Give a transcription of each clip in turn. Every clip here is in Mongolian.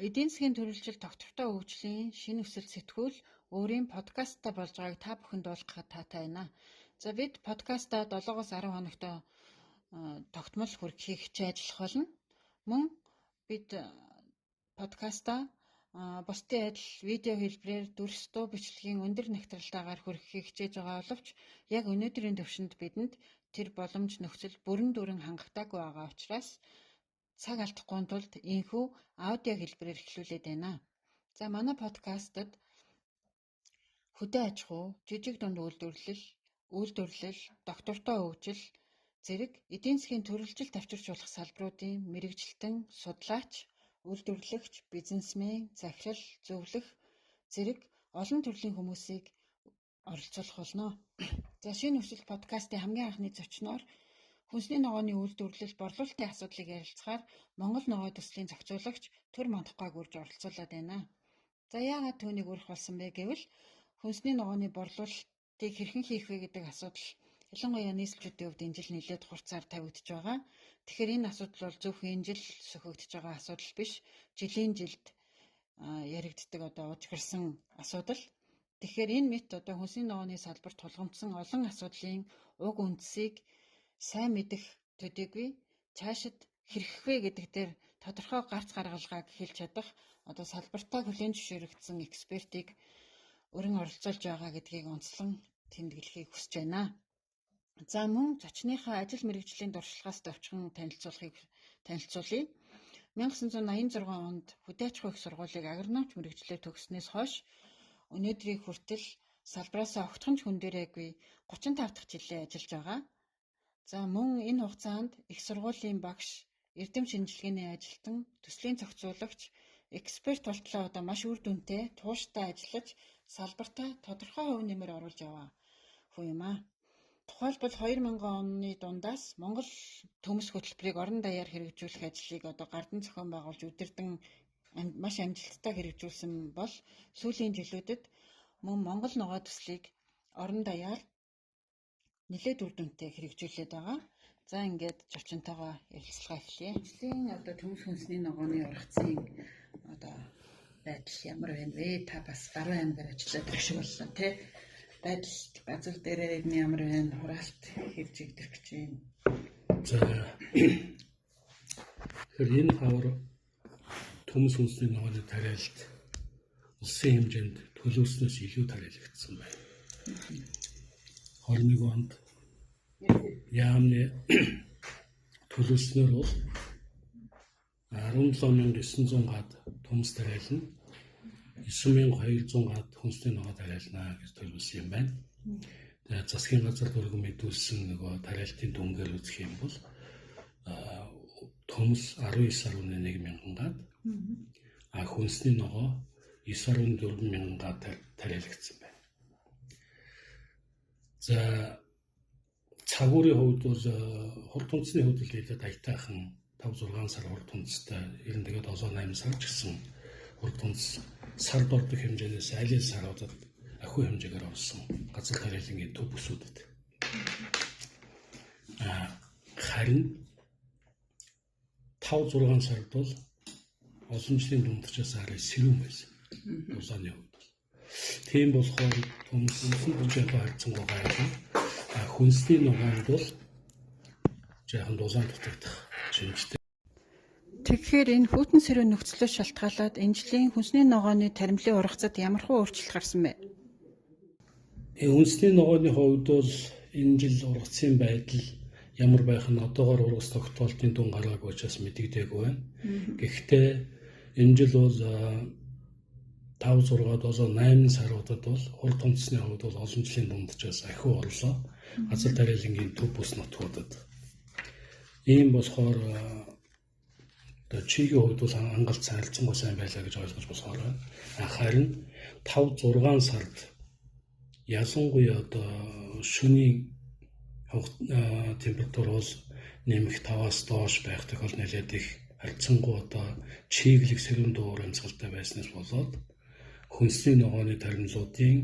Эдийн засгийн төрөлжил тогтвортой хөгжлийн шинэ өсөл сэтгүүл өөрийн подкасттай болж байгааг та бүхэнд олгоход таатай байна. За бид подкастаа 7-10 хоногт тогтмол хүргэхийг хичээж ажиллах болно. Мөн бид подкастаа бусдын адил видео хэлбэрээр дүрс дуу бичлэгийн өндөр нягтралтайгаар хүргэхийг хичээж байгаа боловч яг өнөөдрийн төвшөнд бидэнд тэр боломж нөхцөл бүрэн дүрэн хангагдаагүй байгаа учраас цаг алдахгүй тулд энэхүү аудио хэлбэрээр эхлүүлээд байна. За манай подкастад хөдөө аж ахуй, жижиг дунд үйлдвэрлэл, доктортой хөгжил зэрэг эдийн засгийн төрөлжилт авчирч болох салбаруудын мэргэжилтэн, судлаач, үйлдвэрлэгч, бизнесмен, захирал, зөвлөх зэрэг олон төрлийн хүмүүсийг оролцуулах болно. За шинэ өсөл подкастын хамгийн анхны зочноор Хүнсний ногооны үйлдвэрлэл борлуулалтын асуудлыг ярилцахаар Монгол ногоо төслийн зохицуулагч Төр Монтохгойг урьж оролцуулаад байна. За яагаад түүнийг урьж болсон бэ гэвэл хүнсний ногооны борлуулалтыг хэрхэн хийх вэ гэдэг асуудал ялангуяа нийслэлчүүдийн хувьд энэ жил нэлээд хурцаар тавигдж байгаа. Тэгэхээр энэ асуудал бол зөвхөн энэ жил сөхөгдөж байгаа асуудал биш. Жилийн жилд яригддаг ужгирсан асуудал. Тэгэхээр энэ мэт хүнсний ногооны салбарт тулгамдсан олон асуудлын уг үндсийг сайн мэдэх төдийгүй цаашид хэрэгэх вэ гэдэг дээр тодорхой гарц гаргалгааг хэлж чадах салбартаа хүлээн зөвшөөрөгдсөн экспертийг өрн оролцуулж байгаа гэдгийг онцлон тэмдэглэхийг хүсэж байна. За мөн зочныхаа ажил мэргэжлийн дуршлагаас товчхон танилцуулъя. 1986 онд Хөдөө аж ахуй их сургуулийг агрономич мэргэжлээр төгссөнөөс хойш өнөөдрийг хүртэл салбараасаа огтхонч хүн дээрээгүй 35 дахь жилийн ажиллаж байгаа. За мөн энэ хугацаанд их сургуулийн багш, эрдэм шинжилгээний ажилтан, төслийн зохицуулагч, эксперт болтлоо маш үр дүнтэй, тууштай ажиллаж, салбартаа тодорхой хувь нэмэр оруулж яваа хүн юм аа. Тухайлбал 2000 оны дундаас Монгол төмс хөтөлбөрийг орон даяар хэрэгжүүлэх ажлыг гардан зохион байгуулж удирдан маш амжилттай хэрэгжүүлсэн бол сүүлийн жилүүдэд мөн Монгол ногоо төслийг орон даяар нэлээд үр дүнтэй хэрэгжүүлээд байгаа. За ингээд зочинтойгоо ярилцлага эхлэе. Ажлын төмс хүнсний ногооны ургацын байдал ямар байна вэ? Та бас гаруй аймгаар ажиллаад ирэх шиг боллоо тий. Байдал газар дээрээ ямар байна? Хураалт хийж игдэх гэж байна. За тэгэхээр энэ хавар төмс хүнсний ногооны тариалт улсын хэмжээнд төлөвлөснөөс илүү тариалагдсан байна. 21 онд яамны төлөвлөснөр бол 17900 гад төмс тариална, 9200 гад хүнсний ногоо тариална гэж төлөвлөсөн юм байна. Тэгээд засгийн газар дүргэн мэдүүлсэн тариалтын дүнгээр үзэх юм бол төмс 19.1 мянган гад, хүнсний ногоо 9.4 мянган гад тариалагдсан байна. За цагуурийн хувьд бол хурд хүнсний хувьд л хэлээд аятайхан 5-6 сар хурд хүнстэй, ер нь тэгээд 7-8 сар ч гэсэн хурд хүнс сард ордог хэмжээнээс аль саруудад ахуй хэмжээгээр орсон газар тариалангийн төв бүсүүдэд. Харин 5-6 сард бол олон жилийн дундчаас арай сэрүүн байсан. Улааны хувьд. Тийм болохоор төмсөн бүжээтэй харьцангуй гайхав. Хүнсний ногоонд бол жаахан дулаан дутагдах шинжтэй. Тэгэхээр энэ хүйтэн сэрүүн нөхцлөөс шалтгаалаад энэ жилийн хүнсний ногооны таримлын ургацад ямар хөө өөрчлөлт гарсан бэ? Хүнсний ногооны хувьд бол энэ жил ургацын байдал ямар байх нь одоогоор ургац тогтоолтын дүн гаргаагүй учраас мэдэгдээгүй байна. Гэхдээ энэ жил бол 5-6-7-8 саруудад бол хурд хүнсний хувьд бол олон жилийн дундчаас ахиу орлоо. Газар тариалангийн төв бүс нутгуудад. Ийм болохоор чигийн хувьд бол хангалт харилцангуй сайн байлаа гэж ойлгож болохоор байна. Харин 5-6 сард ялангуяа шөнийн температур бол нэмэх 5-аас доош байх тохиол нэлээд их харилцангуй чиглэг сэрүүн дуур амьсгалтай байснаас болоод хүнсний ногооны таримлуудын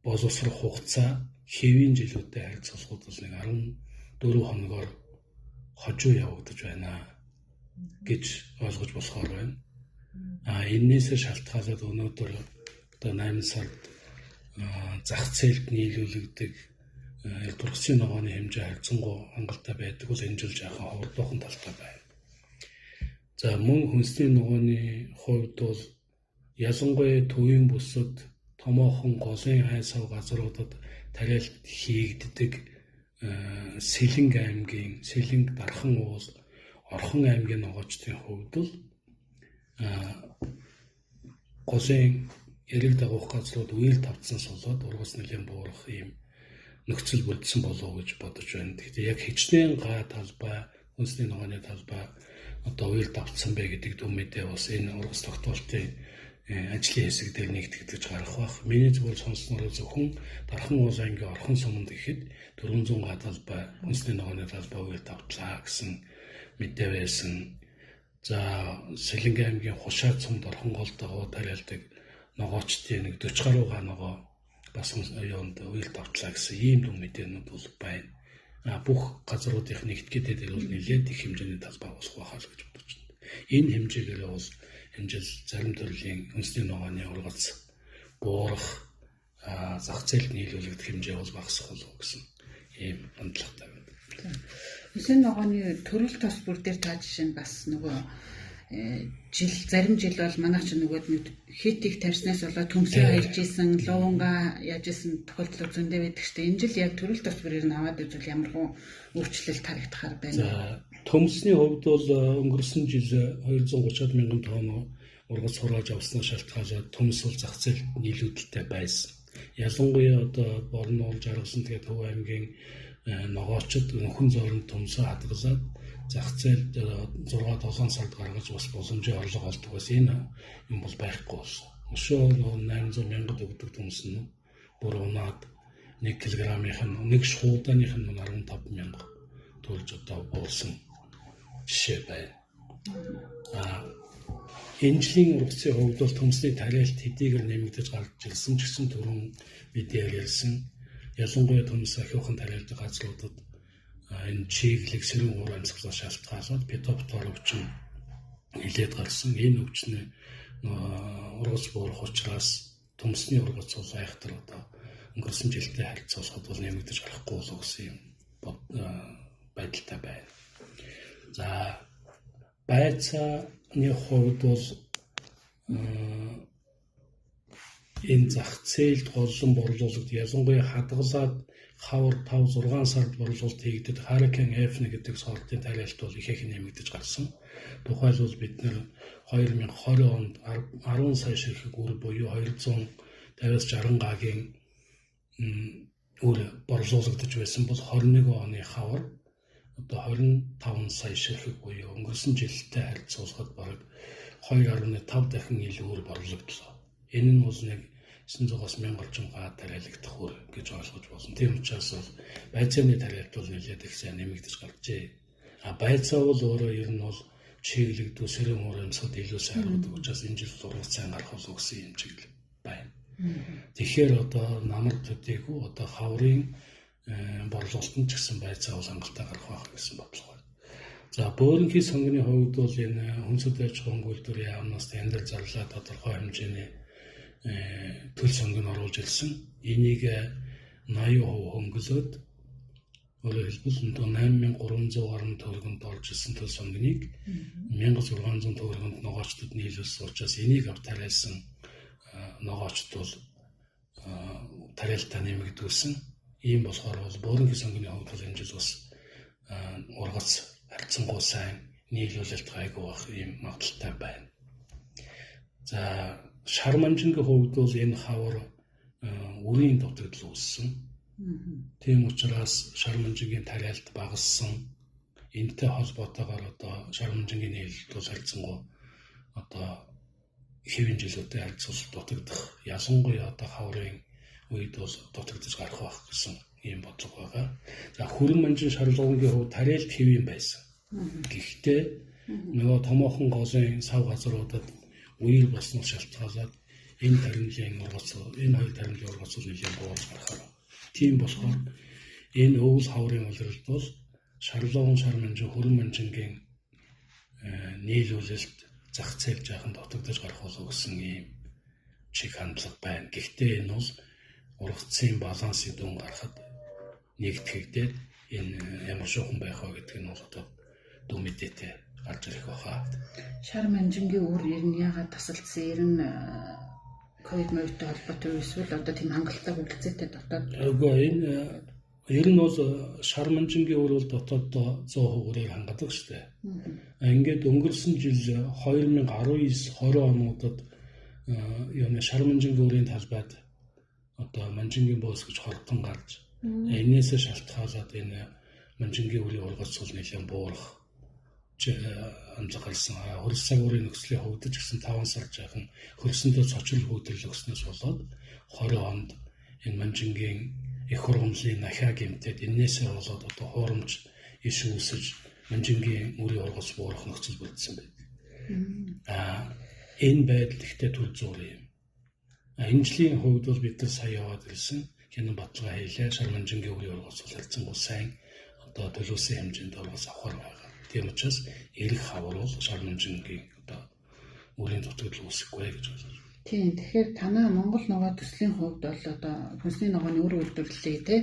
боловсрох хугацаа хэвийн жилүүдэд харьцуулахад бол 14 хоногоор хожуу явагдаж байна. гэж ойлгож болохоор байна. Энээсээ шалтгаалаад өнөөдөр одоо 8 сард зах зээлд нийлүүлэгдэх тургсын ногооны хэмжээ харьцангуй хангалттай байдаг бол энэ жил жаахан ховордоохон талтай байна. За мөн хүнсний ногооны хувьд бол ялангуяа төвийн бүсэд томоохон голын хайсав газруудад тариалт хийгддэг Сэлэнг аймгийн Сэлэнг Дархан уул Орхон аймгийн ногоочдын хувьд л голын эрэг дагуух газрууд үйл тавцсан болоод ургас нэлээд буурах ийм нөхцөл бүрдсэн болов уу гэж бодож байна. Гэхдээ яг хичнээн га талбай, хүнсний ногооны талбай одоо үйл давцсан бэ гэдэг дүн мэдээ бас энэ ургас тогтоолтын ажлын хэсэг дээр нэгтгэж гарах бах. Миний зүгээр сонссноор зөвхөн Дархан уул аймгийн Орхон суманд гэхэд 400 га талбай, хүнсний ногооны талбай үйл давтлаа гэсэн мэдээ байсан. За Сэлэнг аймгийн Хушаад сумд Орхон гол дагуу тариалдаг ногоочдын нэг 40 гаруй га ногоо бас юунд үйл давтлаа гэсэн ийм дүн мэдээнүүд бол байна. Бүх газруудын нэгтгэдэд бол нэлээд их хэмжээний талбай болох байхаа л гэж бодож байна. Энэ хэмжээгээр бол энэ жил зарим төрлийн хүнсний ногооны ургац буурах зах зээлд нийлүүлэгдэх хэмжээ бол багасах болов гэсэн ийм хандлагатай байна. Хүнсний ногооны төрөл тос бүр дээр та жишээ нь бас нөгөө зарим жил бол манайч нөгөө хит их тарснаас болоод төмсөө хайж исэн, луунга яаж исэн тохиолдол зөндөө байдаг шүү дээ. Энэ жил яг төрөл тос бүрээр нь аваад үзвэл ямар хүн өөрчлөлт харагдахаар байна. За төмсний хувьд бол өнгөрсөн жил 230 мянган тонн ургац хурааж авснаа шалтгаалаад төмс бол зах зээлд нийлүүлэлттэй байсан. Ялангуяа одоо Борнол, Жаргасан тэгээд Төв аймгийн ногоочд нөхөн зооронд төмсөө хадгалаад зах зээлд 6-7 сард гаргаж бас боломжийн орлого олдог бас энэ юм бол байхгүй болсон. Өшөө 800 мянгад өгдөг төмс нь бүр унаад 1 кг-ийнх нь нэг шууданых нь 15 мянга төлж одоо болсон жишээ байна. Энэ жилийн ургацын хувьд бол төмсний тариалт хэдийгээр нэмэгдэж гарч ирсэн ч гэсэн түрүүн мэдээр ярьсан ялангуяа төмс ахиухан тариалдаг газруудад энэ чиглэг сэрүүн уур амьсгалаас шалтгаалаад петоптор өвчин нэлээд гарсан. Энэ өвчнээ ургац буурах учраас төмсний ургац бол айхтар одоо өнгөрсөн жилтэй харьцуулахад бол нэмэгдэж гарахгүй болов гэсэн юм байдалтай байна. За байцааны хувьд бол энэ зах зээлд голлон борлуулалт ялангуяа хадгалаад хавар 5-6 сард борлуулалт хийгдэж Hurricane F1 гэдэг сортын тариалт бол ихээхэн нэмэгдэж гарсан. Тухайлбал бид нэр 2020 онд 10 сая ширхэг үр буюу 250-60 гагийн үр борлуулагдаж байсан бол 21 оны хавар одоо 25 сая ширхэг буюу өнгөрсөн жилтэй харьцуулахад бараг 2.5 дахин илүү үр борлогдлоо. Энэ нь бол нэг 900-аас 1000 орчим га тариалагдах үр гэж ойлгож болно. Тийм учраас бол байцааны тариалт бол нэлээд их сайн нэмэгдэж гарчээ. Байцаа бол өөрөө ер нь бол чиглэгдүү сэрүүн уур амьсгал илүү сайн харагддаг учраас энэ жил ургац сайн гарах болов гэсэн юм чиглэл байна. Тэгэхээр одоо намар төдийгүй одоо хаврын борлуулалтанд ч гэсэн байцаа бол хангалттай гарах байх гэсэн бодлого байна. За бөөрөнхий сонгоны хувьд бол энэ хүнсэд аж ахуйн үйлдвэрийн яамнаас тендер зарлаа тодорхой хэмжээний төл сонгон оруулж ирсэн. Энийг 80% хөнгөлөөд өөрөөр хэлбэл 8300 гаруй төгрөгөнд орж ирсэн төл сонгоныг 1600 төгрөгөнд ногоочдод нийлүүлсэн учраас энийг тариалсан ногоочд бол тариалтаа нэмэгдүүлсэн. Ийм болохоор бол бөөрөнхий сонгоны хувьд бол энэ жил бас ургац харьцангуй сайн нийлүүлэлт гайгүй байх ийм магадaltaй байна. За шар манжингийн хувьд бол энэ хавар үрийн дутагдал үүссэн. Тийм учраас шар манжингийн тариалт багассан. Энэтэй холбоотойгоор одоо шар манжингийн нийлэлт бол харьцангуй одоо хэвийн жилүүдэд харьцуулбал дутагдах. Ялангуяа одоо хаврын үед бол дутагдаж гарах байх гэсэн ийм бодлого байгаа. За хүрэн манжин шарлуугийн хувьд тариалт хэвийн байсан. Гэхдээ нөгөө томоохон голын сав газруудад үйл болсноос шалтгаалаад энэ таримлын ургац энэ хоёр таримлын ургац нэлээд буурж гарахаар. Тийм болохоор энэ өвөл хаврын улиралд бол шарлууган шар манжин хүрэн манжингийн нийлүүлэлт зах зээл жаахан дутагдаж гарах болов гэсэн ийм чиг хандлага байна. Гэхдээ энэ бол ургацын балансыг дүн гаргахад нэгтгэгдээд энэ ямар шуухан байх вэ гэдэг нь бол одоо дүн мэдээтэй гарч ирэх баха. Шар манжингийн үр ер нь яагаад тасалдсан? Ер нь COVID-19-тэй холбоотой эсвэл одоо тийм хангалттай хүлцээтэй дотоод? Үгүй энэ ер нь бол шар манжингийн үр бол дотооддоо 100% хангадаг шүү дээ. Ингээд өнгөрсөн жил 2019-20 онуудад шар манжингийн үрийн талбайд одоо манжингийн боос гэж хордон гарч энээсээ шалтгаалаад энэ манжингийн үрийн ургац нэлээд буурах анзаарсан. Хөрс цагуурын нөхцөлийн хувьд ч гэсэн 5 сар жаахан хөрсөндөө цочрол хөдөлгөх өснөөс болоод 20 онд энэ манжингийн их хургамлын нахиа гэмтээд энээсээ болоод одоо хуурамч иш үүсэж манжингийн үрийн ургац буурах нөхцөл бүрдсэн байдаг. Энэ байдал ихтэй тул зур юм. Энэ жилийн хувьд бол бид нар сая яваад ирсэн хянан баталгаа хийлээ. Шар манжингийн үрийн ургац харьцангуй сайн одоо төлөвлөсөн хэмжээнд ургац авахар байгаа. Тийм учраас эрэх хавар бол шар манжингийн одоо үрийн дутагдал үүсэхгүй гэж байна. Тийм. Тэгэхээр танаа Монгол ногоо төслийн хувьд бол одоо хүнсний ногооны үр үйлдвэрлэлээ тэг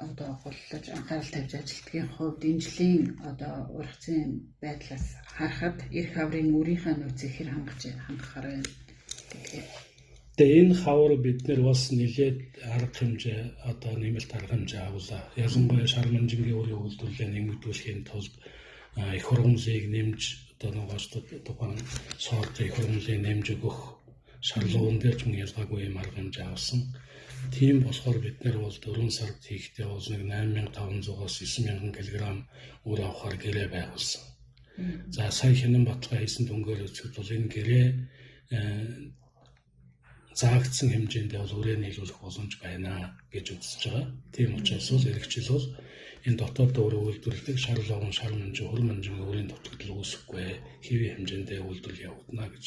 одоо голлож анхаарал тавьж ажилтгийн хувьд энэ жилийн одоо ургацын байдлаас харахад эрэх хаврын үрийнхээ нөөцийг хэр хангахаар байна. Тэгээ энэ хавар бид нар бас нэлээд арга хэмжээ одоо нэмэлт арга хэмжээ авлаа. Ялангуяа шар манжингийн үрийн үйлдвэрлэлээ нэмэгдүүлэхийн тулд их хургамлыг нэмж одоо ногоочдод тухайн сорт их хургамлыг нэмж өгөх шаарлуун дээр ч мөн ялгаагүй юм арга хэмжээ авсан. Тийм болохоор бид нар бол 4 сард хийхдээ бол 8500-аас 9000 кг үр авахар гэрээ байгуулсан. За сая хянан баталгаа хийсэн дүнгээр үзэхэд бол энэ гэрээ заагдсан хэмжээндээ бол үрээ нийлүүлэх боломж байна гэж үзэж байгаа. Тийм учраас бол эрэгчил бол энэ дотоод өөрөө үйлдвэрлэдэг шар ловон, шар манжин, хөр манжингийн үрийн дутагдал үүсэхгүй хэвийн хэмжээндээ үйлдвэрлэл явагдана гэж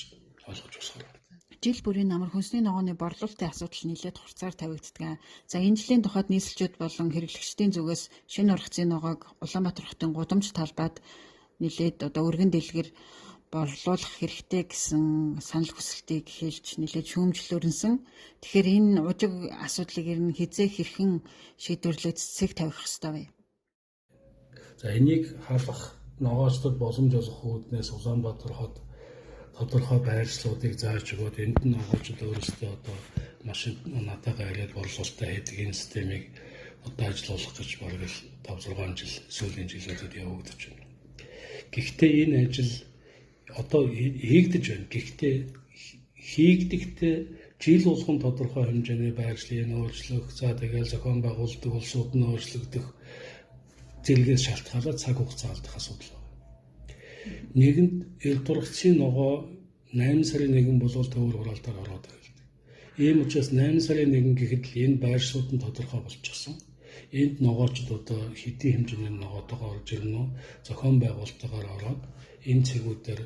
ойлгож байна. Жил бүрийн намар хүнсний ногооны борлуулалтын асуудал нэлээд хурцаар тавигддаг. За энэ жилийн тухайд нийслэлчүүд болон хэрэглэгчдийн зүгээс шинэ ургацын ногоог Улаанбаатар хотын гудамж талбайд нэлээд одоо өргөн дэлгэр борлуулах хэрэгтэй гэсэн санал хүсэлтийг хэлж нэлээд шүүмжлүүлсэн. Тэгэхээр энэ ужиг асуудлыг ер нь хизээ хэрхэн шийдвэрлэж цэцэг тавих ёстой вэ? За энийг халах ногоочдод боломж олох үүднээс Улаанбаатар хот тодорхой байршлуудыг зааж өгөөд энд нь ногоочд өөрсдөө одоо машин натагаа ирээд борлуулалтаа хийдэг энэ системийг одоо ажиллуулах гэж бараг л 5-6 жил сүүлийн жилүүдэд явагдаж байна. Гэхдээ энэ ажил одоо хийгдэж байна. Гэхдээ хийгдэхдээ жил болгон тодорхой хэмжээний байршлыг өөрчлөх, за тэгээд зохион байгуулалтын улсууд нь өөрчлөгдөх зэрэгээс шалтгаалаад цаг хугацаа алдах асуудал байна. Нэгэнд эрд ургацын ногоо 8 сарын 1 болвол төвөр хураалтаар ороод ирдэг. Ийм учраас 8 сарын 1 гэхэд л энэ байршлууд нь тодорхой болчихсон. Энд ногоочд одоо хэдийн хэмжээний ногоотойгоо орж ирнэ үү, зохион байгуулалтаар ороод энэ цэгүүдээр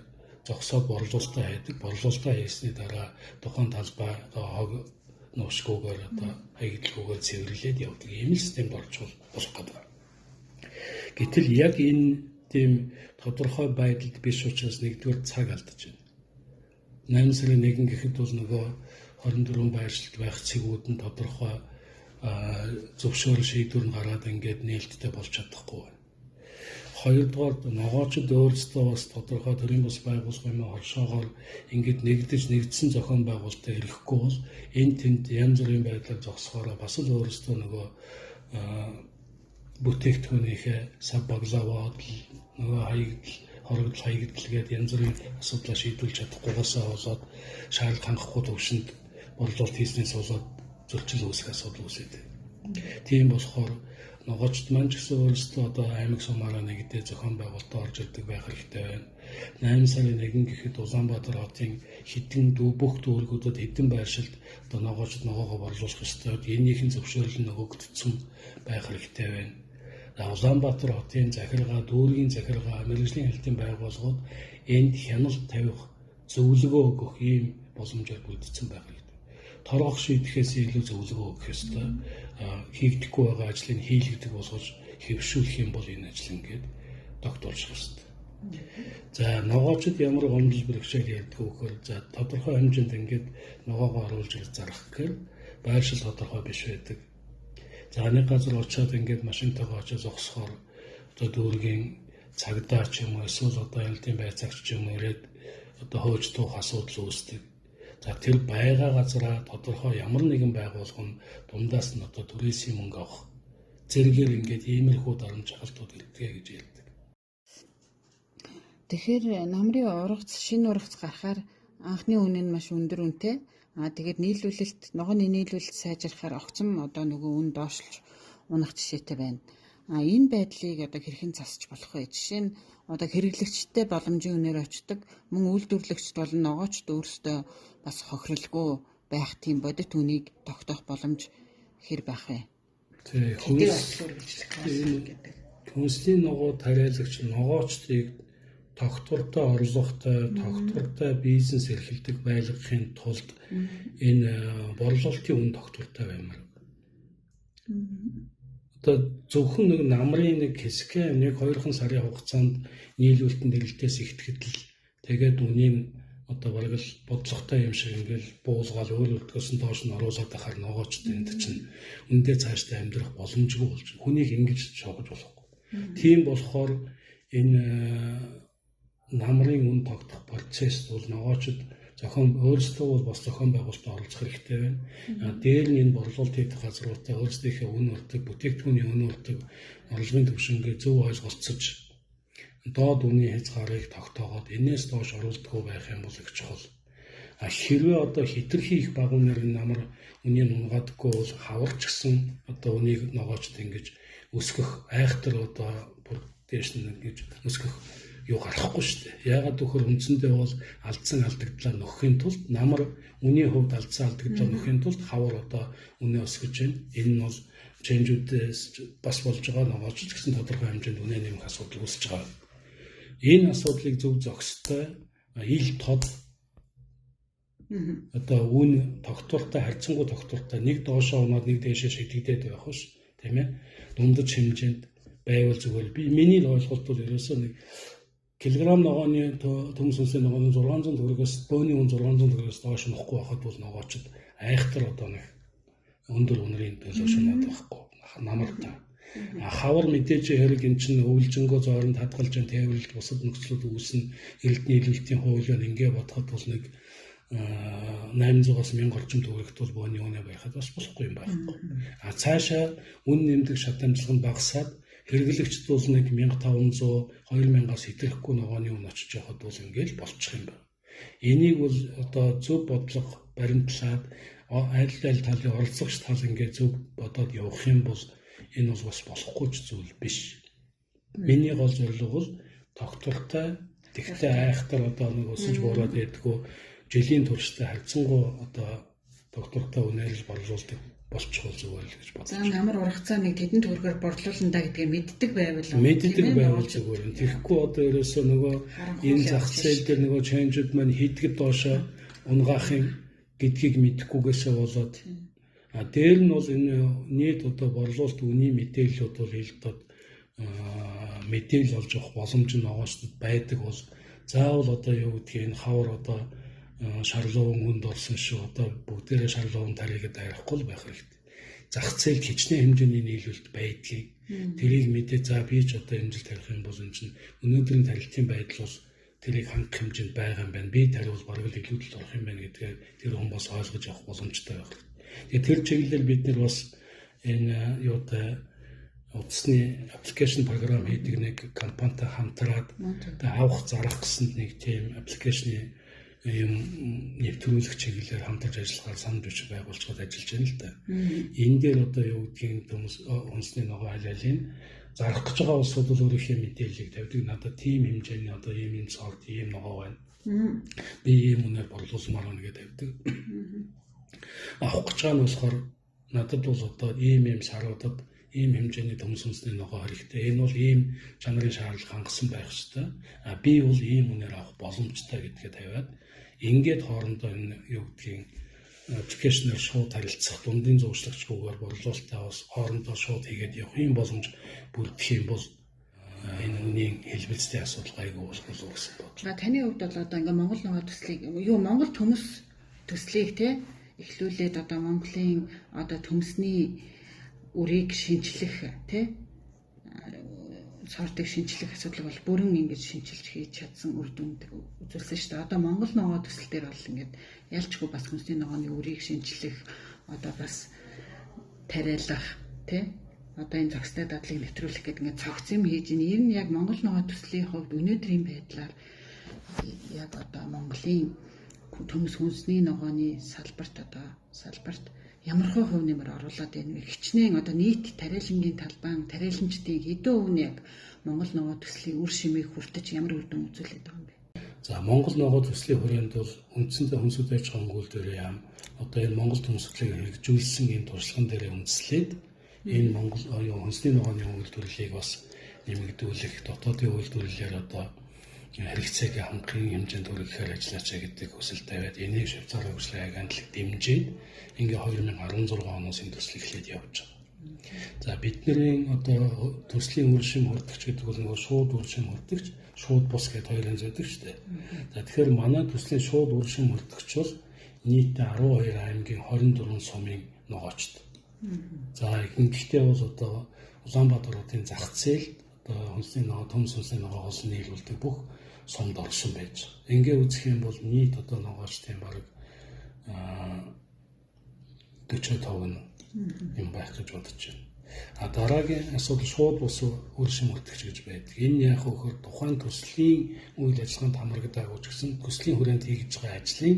зогсоод борлуулалтаа хийдэг. Борлуулалтаа хийсний дараа тухайн талбай хог нуушгүйгээр одоо хаягдлгүйгээр цэвэрлээд явдаг. Ийм системд орж болох гэдэг. Гэтэл яг энэ тийм тодорхой байдалд биш учраас нэгдүгээр цаг алдаж байна. 8 сарын 1 гэхэд бол нөгөө 24 байршилд байх цэгүүд нь тодорхой зөвшөөрөл шийдвэр нь гараад ингээд нээлттэй болж чадахгүй байна. Хоёрдугаар ногоочд өөрсдөө бас тодорхой төрийн бас байгууллагын хоршоогоор ингээд нэгдсэн зохион байгуулалтаа ирэхгүй бол энэ тэнд янз бүрийн байдлаар зогсохоороо бас л өөрсдөө нөгөө бүтээгдэхүүнийхээ сав баглаваад нөгөө хоригдл хаягдлгээд янз бүрийн асуудлаа шийдвэрлэж чадахгүйгээсээ болоод шаардлага хангахгүй төвшөнд борлуулалт хийснээс болоод зөрчил үүсэх асуудал үүсэдэг. Тийм болохоор ногоочд маань ч гэсэн өөрсдөө одоо аймаг сумаараа нэгдээ зохион байгуулалтад орж ирдэг байх хэрэгтэй байна. 8 сарын 1 гэхэд Улаанбаатар хотын хэдэн бүх дүүргүүдэд хэдэн байршилд одоо ногоочд ногоогоо борлуулах ёстой. Энийхэн зөвшөөрөл нь өгөгдсөн байх хэрэгтэй байна. Улаанбаатар хотын захиргаа, дүүргийн захиргаа, мэргэжлийн хэлтийн байгууллагууд энд хяналт тавих, зөвлөгөө өгөх ийм боломжоор бүрдсэн байх хэрэгтэй. Торгох шийдэхээс илүү зөвлөгөө өгөх ёстой. Хийгдэхгүй байгаа ажлыг хийлгдэг болгож хэвшүүлэх юм бол энэ ажил ингээд тогтворчих ёстой. За ногоочд ямар гомдол бэрхшээл ярьдаг вөхөр за тодорхой хэмжээнд ингээд ногоогоо оруулж зарах гэхээр байршил тодорхой биш байдаг. За нэг газар очиод ингээд машинтайгаа очиж зогсохоор одоо дүүргийн цагдаа ч юм уу эсвэл одоо альдын байцаагч ч юм уу ирээд одоо хөөж тух асуудал үүсдэг. За тэр байгаа газараа тодорхой ямар нэгэн байгууллага нь дундаас нь одоо түрээсийн мөнгө авах зэрэгээр ингээд иймэрхүү дарамжаалтууд ирдэг гэж ярьдаг. Тэгэхээр намрын ургац, шинэ ургац гарахаар анхны үнэ нь маш өндөр үнэтэй. Тэгээд нийлүүлэлт, ногооны нийлүүлэлт сайжрахаар огцом одоо нөгөө үн доошлж унах жишээтэй байна. Энэ байдлыг одоо хэрхэн засч болох вэ? Жишээ нь одоо хэрэглэгчтэй боломжийн үнээр очдог, мөн үйлдвэрлэгчд болон ногоочд өөрсдөө бас хохиролгүй байх тийм бодит үнийг тогтоох боломж хэр байх вэ? Хүнсний ногоо тариалагч ногоочдыг тогтвортой орлоготой, тогтвортой бизнес эрхэлдэг байлгахын тулд энэ борлуулалтын үн тогтвортой баймаар. Одоо зөвхөн нэг намрын нэг хэсгээ 1-2 сарын хугацаанд нийлүүлэлтэн дэлгэлтээс ихтгэхэд л тэгээд үнийн одоо бараг л бодлоготой юм шиг ингээл буулгаал өөр өөртгөөс нь доош нь оруулаад байхаар ногоочтой энэ чинь үндэ цаашдаа амьдрах боломжгүй болж хүнийг ингэж шоогож болохгүй. Тийм болохоор энэ намрын үн тогтох процесс бол ногоочд зохион өөрсдөө бол бас зохион байгуулалтад оролцох хэрэгтэй байна. Дээр нь энэ борлуулалт хийх газруудаа өөрсдийнхээ үн уртаг, бүтээгдэхүүний үн уртаг, орлогын түвшингээ зөв ойлголцож доод үнийн хязгаарыг тогтоогоод энээс доош оруулдаггүй байх юм бол их чухал. Хэрвээ одоо хитрхи их багуунаар намар үнийг унгадаггүй бол хаварч гисэн одоо үнийг ногоочд ингэж өсгөх айхтар одоо бүр дээш нь ингэж өсгөх юу гарахгүй шүү дээ. Яагаад гэвэл үндсэндээ бол алдсан алдагдлаа нөхөхийн тулд намар үнийн хувьд алдсан алдагдлаа нөхөхийн тулд хавар одоо үнэ өсгөж байна. Энэ нь бол ченжүүдээс бас болж байгаа ногоочд гэсэн тодорхой хэмжээнд үнэ нэмэх асуудал үүсэж байгаа. Энэ асуудлыг зөв зохистой ил тод одоо үн тогтвортой харьцангуй тогтвортой нэг доошоо унаад нэг дээшээ шидэгдээд байх биш тийм ээ дундаж хэмжээнд байвал зүгээр би миний ойлголт бол ерөөсөө нэг килограмм ногооны төмс үнсний ногооны 600 төгрөгөөс бөөний үн 600 төгрөгөөс доош нөхгүй байхад бол ногоочд айхтар одоо нэг өндөр үнэрийн төлөө шунаад байхгүй намартай. Хавар мэдээж хэрэг эн чинь өвлжөнгөө зооронд хадгалж тээвэрлэлт бусад нөхцлүүд үүснэ эрдэнэ нийлүүлэлтийн хуулиар ингээ бодоход бол нэг 800-аас 1000 орчим төгрөгт бол бөөний үнэ барихад бас болохгүй юм байхгүй. Цаашаа үн нэмдэг шат амжилт нь багасаад хэрэглэгчд бол нэг 1500 2000-аас хэтрэхгүй ногооны үн очиж явахад бол ингээл болчих юм байна. Энийг бол одоо зөв бодлого баримтлаад аль талын оролцогч тал ингээ зөв бодоод явах юм бол энэ бол бас болохгүй зүйл биш. Миний гол зорилго бол тогтвортой, тэгтээ айхтар одоо нэг өсөж буураад байдгүй жилийн турштай харьцангуй одоо доктортой үнэрлэл борлуулдаг болчихвол зүгээр л гэж бодлоо. За намар ургацаа нэг тэдэн төгрөгөөр борлуулна гэдгээ мэддэг байвал зүгээр. Тэгэхгүй одоо ерөөсөө нөгөө энэ зах зээл дээр нөгөө ченжүүд маань хийдгэд доошоо унгаахын гэдгийг мэдэхгүйгээсээ болоод дээр нь бол энэ нийт одоо борлуулалт үнийн мэдээллүүд бол хэлдод мэдээлэл олж авах боломж нь ногоочдод байдаг бол заавал одоо юу гэдгийг энэ хавар одоо шарлуун хүнд орсон шүү одоо бүгдээрээ шарлуун тарихад айрахгүй л байх хэрэгтэй. Зах зээлд хичнээн хэмжээний нийлүүлэлт байдгийг тэрийг мэдээ за би ч одоо энэ жил тарих юм бол энэ чинь өнөөдрийн тарилтын байдал бол тэрийг хангах хэмжээнд байгаа юм байна. Би тариул бараг л илүүдэлд орох юм байна гэдгээр тэр хүн бас ойлгож авах боломжтой байх хэрэгтэй. Тэгээ тэр чиглэлээр бид нар бас энэ юутай утасны аппликейшн програм хийдэг нэг компанитай хамтраад авах зарах гэсэн нэг тийм аппликейшны юм нэвтрүүлэх чиглэлээр хамтарч ажиллахаар санал бичиг байгуулж ажиллаж байна л да. Энэ дээр одоо юу гэдгийг үндэсний ногоо хайлайлын зарах гэж байгаа улсууд бол өөрийнхөө мэдээллийг тавьдаг. Надад тийм хэмжээний одоо ийм сорт ийм ногоо байна. Би ийм үнээр борлуулмаар байна гэдэг тавьдаг. Авах гэж байгаа нь болохоор надад бол одоо ийм саруудад ийм хэмжээний төмс үндэсний ногоо хэрэгтэй. Энэ бол ийм чанарын шаардлага хангасан байх ёстой. Би бол ийм үнээр авах боломжтой гэдгээ тавиад ингээд хоорондоо энэ юу гэдгийг аппликейшнээр шууд харилцах дундын зуршлагчгүйгээр борлуулалтаа бас хоорондоо шууд хийгээд явах юм боломж бүрдэх юм бол энэ үнийн хэлбэлцлийн асуудал гайгүй уулзах гэсэн бодлоо. Таны хувьд бол одоо ингээ Монгол ногоо төслийг Монгол төмс төслийг те эхлүүлээд одоо Монголын одоо төмсний үрийг шинжлэх те сортыг шинжлэх асуудлыг бол бүрэн ингэж шинжилж хийж чадсан үр дүнд үзүүлсэн шүү дээ. Одоо Монгол ногоо төсөл дээр бол ингээд ялчгүй бас хүнсний ногооны үрийг шинжлэх одоо бас тариалах тий одоо энэ зохистой дадлыг нэвтрүүлэх гэдэг ингээд цогц юм хийж ийн. Ер нь яг Монгол ногоо төслийн хувьд өнөөдрийн байдлаар яг одоо Монголын төмс хүнсний ногооны салбарт ямар хувь нэмэр оруулаад байна вэ? Хичнээн одоо нийт тариалангийн талбайн тариаланчдын хэдэн өв нь яг Монгол ногоо төслийн үр шимийг хүртэж ямар үр дүн үзүүлээд байгаа юм бэ? За Монгол ногоо төслийн хүрээнд бол үндсэндээ хүнсүүд аж ахуйн гүйл дээр яам одоо энэ Монгол төмсөлийг хэрэгжүүлсэн энэ туршлаган дээр үндэслээд энэ Монгол хүнсний ногооны үйлдвэрлэлийг бас нэмэгдүүлэх дотоодын үйлдвэрлэлээр одоо хэрэгцээг хангахын хэмжээнд хүргэхээр ажиллачаа гэдэг хүсэл тавиад энийг Швейцар хөгжлийн агентлаг дэмжиж ингээ 2016 оноос энэ төсөл эхлээд явж байгаа. За бидний одоо төслийн үр шим хүрдэгч гэдэг бол нөгөө шууд үр шим хүрдэгч, шууд бус гэдэг хоёрын зүйдэг шүү дээ. За тэгэхээр манай төслийн шууд үр шим хүрдэгч бол нийтдээ 12 аймгийн 24 сумын ногоочд. За ингэхдээ бол одоо Улаанбаатар хотын зах зээл одоо хүнсний ногоо, төмс хүнсний ногоогоос нийлүүлдэг бүх сумд орсон байж байгаа. Ингээ үзэх юм бол нийт одоо ногоочдын бараг 40% нь юм байх гэж бодож байна. А дараагийн асуудал шууд бус үр шим хүрдэгч гэж байдаг. Энэ яг хөхөр тухайн төслийн үйл ажиллагаанд хамрагдаагүй ч гэсэн төслийн хүрээнд хийж байгаа ажлын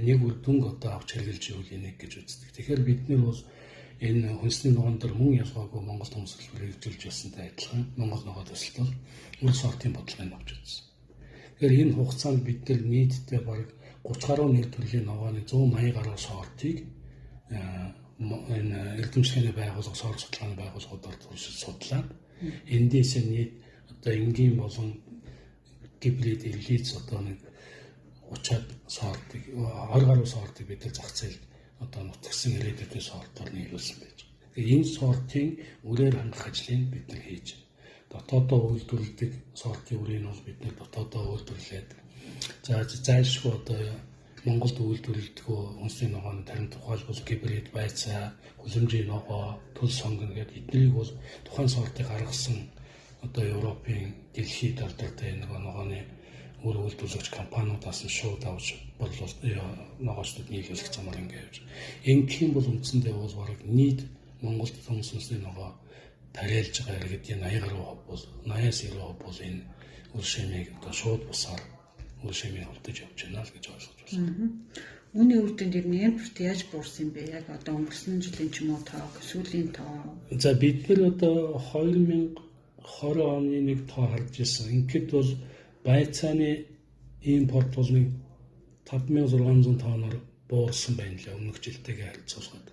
нэг үр дүнг одоо авч хэрэгжилж явуул энийг гэж үздэг. Тэгэхээр бид нар бол энэ хүнсний ногоон дээр мөн ялгаагүй Монгол төмсөл хэрэгжилж байсантай адилхан Монгол ногоо төсөлт бол үр сортын бодлогыг авч үзсэн. Тэгэхээр энэ хугацаанд бид нар нийтдээ бараг 30 гаруй нэр төрлийн ногооны 180 гаруй сортыг энэ эрдэмтдийн байгууллага, сорог судалгааны байгууллагуудаар туршиж судлаад эндээс нийт одоо энгийн болон гибрид элиз одоо нэг 30-аад сортыг 20 гаруй сортыг бид зах зээлд одоо нутагсан ирээдүйн сортоор нийлүүлсэн байж байгаа. Тэгэхээр энэ сортын үрээр хангах ажлыг бид нар хийж дотоодоо үйлдвэрлэдэг сортын үрийг бол бид нар дотоодоо үйлдвэрлээд за зайлшгүй одоо Монголд үйлдвэрлэдэг хүнсний ногооны тарин тухайлбал гибрид байцаа, хүлэмжийн ногоо, төл сонгоно гэдэг эднийг бол тухайн сортыг гаргасан одоо Европын дэлхийд ордортой нөгөө ногооны үр үйлдвэрлэгч компаниудаас нь шууд авч борлуулалт ногоочдод нийлүүлэх замаар ингэ явж байгаа. Ингэхийн бол үндсэндээ бол бараг нийт Монголд хүнсний ногоо тариалж байгаа иргэдийн 80 гаруй хувь бол 80-90% бол энэ үр шимийг одоо шууд бусаар үр шимийг хурдж явж байна л гэж ойлгож байна. Үүний үр дүнд ер нь импорт яаж буурсан юм бэ? Яг одоо өнгөрсөн жилийн ч юм уу тоо, сүүлийн тоо. За бид нар одоо 2020 оны нэг тоо харж ирсэн. Ингээд бол байцааны импорт бол нэг 5600 тонноор буурсан байна лээ өмнөх жилтэйгээ харьцуулахад.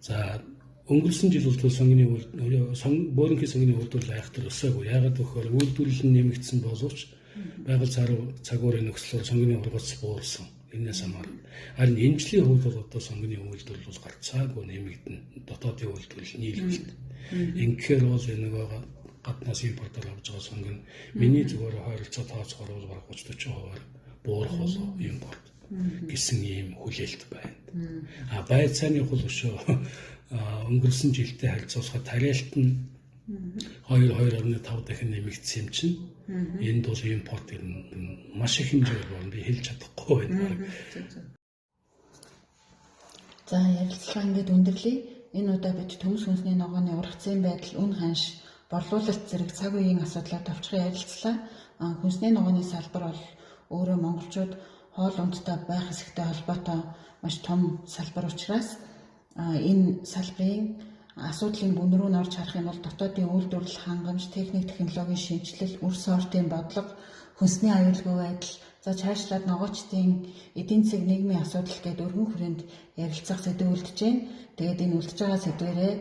За өнгөрсөн жил бол сонгоны бөөрөнхийн сонгоны үйлдвэрлэл айхтар өсөөгүй. Яагаад гэвэл үйлдвэрлэл нь нэмэгдсэн боловч байгаль цагуурын нөхцлөөр сонгоны ургац буурсан. Энээс хамааран. Харин энэ жилийн хувьд бол одоо сонгоны үйлдвэрлэл бол гарцаагүй нэмэгдэн дотоодын үйлдвэрлэл нийлүүлэлт. Ингэхээр бол нэг гаднаас импортоор авч байгаа сонгон миний зүгээр ойролцоо тооцоогоор бол бараг 30-40% буурах болов импорт гэсэн ийм хүлээлт байна. А байцааны хул өшөө өнгөрсөн жилдээ харьцуулахад тариалт нь 2.5 дахин нэмэгдсэн юм чинь энд бол импорт маш их хэмжээгээр байна. Би хэлж чадахгүй байна. За ярилцлага ингээд өндөрлөе. Энэ удаа бид төмс хүнсний ногооны ургацын байдал, үн ханш, борлуулалт зэрэг цаг үеийн асуудлаар товчхон ярилцлаа. Хүнсний ногооны салбар бол өөрөө монголчууд хоол ундтай байх хэсэгтэй холбоотой маш том салбар учраас энэ салбарын асуудлын гүн рүү норж харах юм бол дотоодын үйлдвэрлэл хангамж, техник технологийн шинжилэл, үр сортын бодлого, хүнсний аюулгүй байдал, за цаашлаад ногоочдын эдийн засаг нийгмийн асуудал гэдэг өргөн хүрээнд ярилцах сэдв үлдэж байна. Тэгээд энэ үлдэж байгаа сэдвэрээ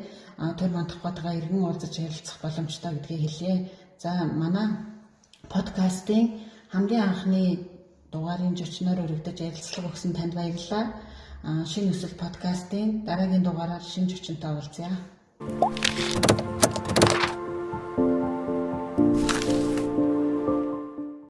төр мандахгүйтэйгээ иргэн уулзаж ярилцах боломжтой гэдгийг хэлье. За манай подкастын хамгийн анхны дугаарын зочноор өргөдөж ярилцлага өгсөн танд баярлалаа. Шинэ өсөл подкастын дараагийн дугаараар шинэ зочинтой уулзъя.